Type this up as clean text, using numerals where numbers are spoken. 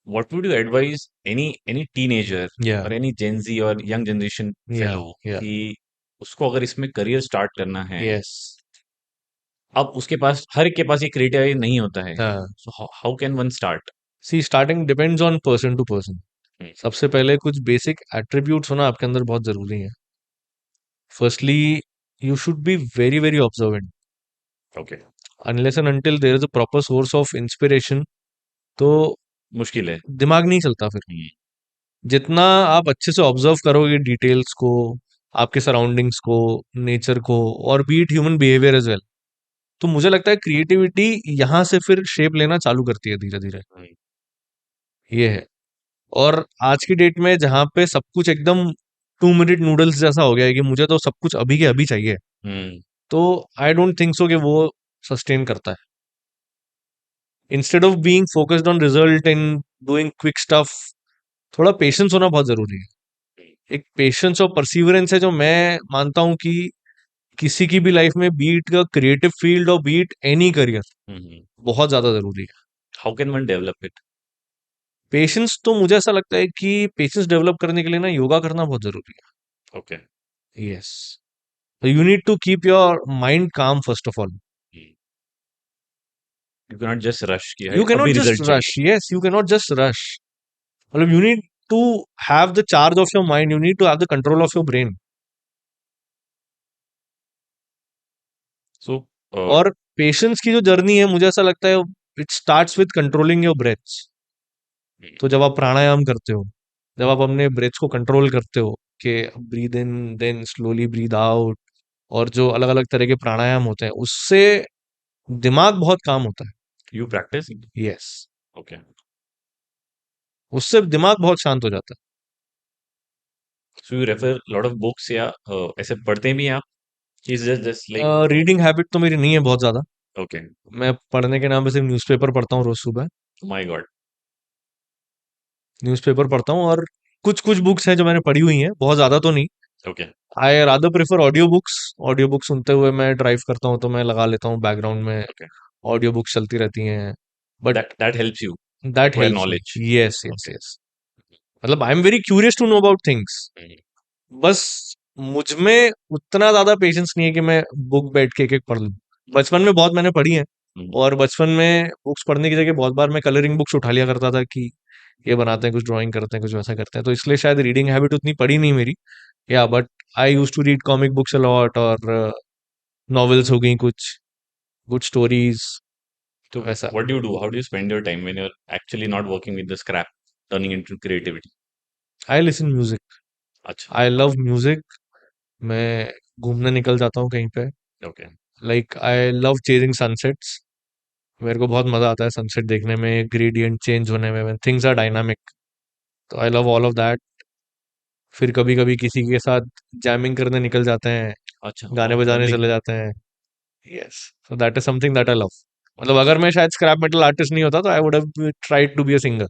what would you advise any teenager Yeah, or any Gen Z or young generation yeah, fellow yeah, कि उसको अगर इसमें career start करना है, yes. अब उसके पास हर एक के पास ये क्रिएटिविटी नहीं होता है, हाँ, so how can one start? See starting depends on person to person. सबसे पहले कुछ बेसिक एट्रीब्यूट्स होना आपके अंदर बहुत जरूरी है. Firstly, you should be very very observant. Okay, unless and until there is a proper source of inspiration, तो मुश्किल है। दिमाग नहीं चलता फिर. जितना आप अच्छे से ऑब्जर्व करोगे डिटेल्स को, आपके सराउंडिंग्स को, नेचर को, और beat human behaviour as well, तो मुझे लगता है क्रिएटिविटी यहाँ से फिर शेप लेना चालू करती है धीरे धीरे. ये है. और आज की डेट में जहाँ पे सब कुछ एकदम 2 मिनट नूडल्स जैसा हो गया है कि मुझे तो सब कुछ अभी के अभी चाहिए, तो आई डोंट थिंक सो कि वो सस्टेन करता है. Instead of being focused on result and doing quick stuff, थोड़ा पेशेंस होना बहुत जरूरी है. एक पेशेंस और परसिवरेंस है जो मैं मानता हूं कि किसी की भी लाइफ में, बीट का क्रिएटिव फील्ड और बीट एनी करियर, बहुत ज्यादा जरूरी है. How can one develop it? Patience तो मुझे ऐसा लगता है कि पेशेंस डेवलप करने के लिए ना योगा करना बहुत जरूरी ओके, है. Yes. You need to keep your mind calm first of all. You can not just rush कि यू है कैन नॉट अभी जस्ट रिजल्ट रश. चाहिए। Yes, you can not just rush. मतलब you need to have the charge of your mind. You need to have the control of your brain. So और patience की जो journey है, मुझे ऐसा लगता है it starts with controlling your breaths. तो जब आप प्राणायाम करते हो, जब आप अपने ब्रेथ्स को कंट्रोल करते हो कि breathe in then slowly breathe out, और जो अलग अलग तरह के प्राणायाम होते हैं, उससे दिमाग बहुत काम होता यू प्रैक्टिस? है. यस. ओके, उससे दिमाग बहुत शांत हो जाता so you refer lot of books या ऐसे पढ़ते भी हैं आप? इज जस्ट जस्ट लाइक है. रीडिंग हैबिट तो मेरी नहीं है बहुत ज्यादा. ओके, मैं पढ़ने के नाम पे सिर्फ न्यूज़पेपर पढ़ता हूँ रोज सुबह. माय गॉड, न्यूज़पेपर पढ़ता हूँ, और कुछ कुछ बुक्स हैं जो मैंने पढ़ी हुई हैं, बहुत ज्यादा तो नहीं. Okay, I rather prefer audio books. Audio book सुनते हुए मैं ड्राइव करता हूँ, तो मैं लगा लेता हूँ बैकग्राउंड में, ओके, ऑडियो बुक्स चलती रहती हैं. But that helps you that acquire helps me. Knowledge. Yes, yes, okay, yes. मतलब I am very curious to know about things. बस मुझ में उतना ज्यादा पेशेंस नहीं है कि मैं बुक बैठ के एक एक पढ़ लूँ. बचपन में बहुत मैंने पढ़ी है, और बचपन में बुक्स पढ़ने की जगह बहुत बार मैं कलरिंग बुक्स उठा लिया करता था कि ये बनाते हैं, कुछ ड्राइंग करते हैं, कुछ वैसा करते हैं, तो इसलिए शायद रीडिंग हैबिट उतनी पड़ी नहीं मेरी. या but I used to read comic books a lot, और नॉवेल्स हो गई कुछ, गुड स्टोरीज, तो वैसा. What do you do? How do you spend your time when you are actually not working with the scrap turning into creativity? I listen music. अच्छा, I love music. मैं घूमने निकल जाता हूँ कहीं पे. Okay, like I love chasing sunsets. मेरे को बहुत मजा आता है सनसेट देखने में, ग्रेडियंट चेंज होने में, व्हेन थिंग्स आर डायनामिक. तो I love all of that. फिर कभी कभी किसी के साथ जैमिंग करने निकल जाते हैं, अच्छा, गाने ओह बजाने रियली? चले जाते हैं. Yes. So that is something that I love. मतलब अगर मैं शायद स्क्रैप मेटल आर्टिस्ट नहीं होता, तो I would have tried to be a singer.